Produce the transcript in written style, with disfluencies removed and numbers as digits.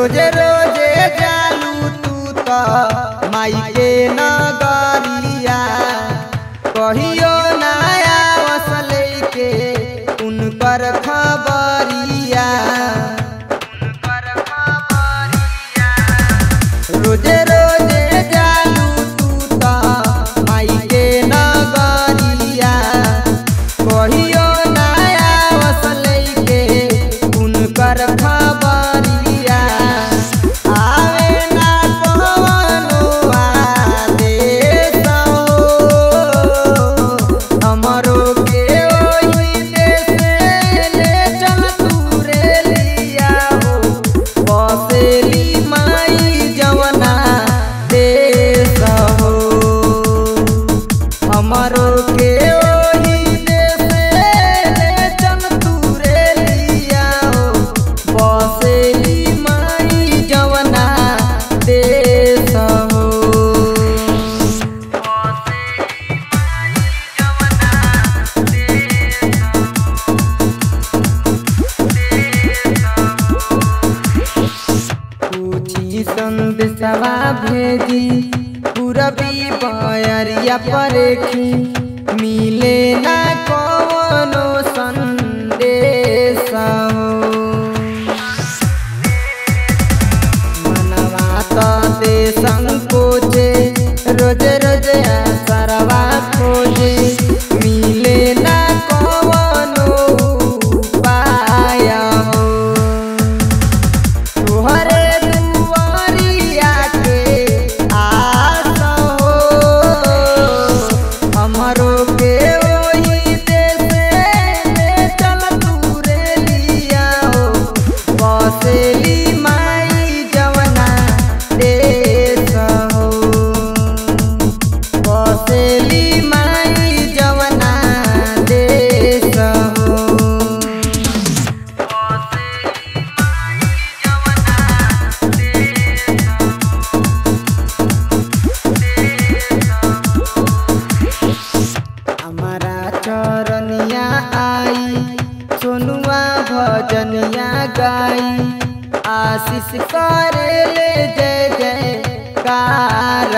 रोजे रोजे जालू तू तो माई के नगरिया कहियो नया वसले के उनकर खबरिया रोजे रोजे जालू तू तो माई के नगरिया कहियो नया वसले के उनकर खबरिया आवे ना कवनो आदेश हमरो के ओही देश ले चल तू रे लिया हो बसेली माई जवना देश हो हमरो के ओही देश ले चल तू रे लिया हो बसेली माई जवना देश हो पूछी संदेशवा भेजी पूरबी बयरिया परेखी मिले ना कवनो संदेश हो मनवा तो दे संकोचे रोज रोज आसरवा खोजे मिले ना कवनो उपाय हो तुहरे दुआरिया के आस हो हमरो के ओही देश ले चल तू रे लिया हो बसेली माई जवना देश हो बसेली माई जवना देश हो हमारा चरनिया आई सोनुआ भजनिया गाई आशीष करे ले जय जयकार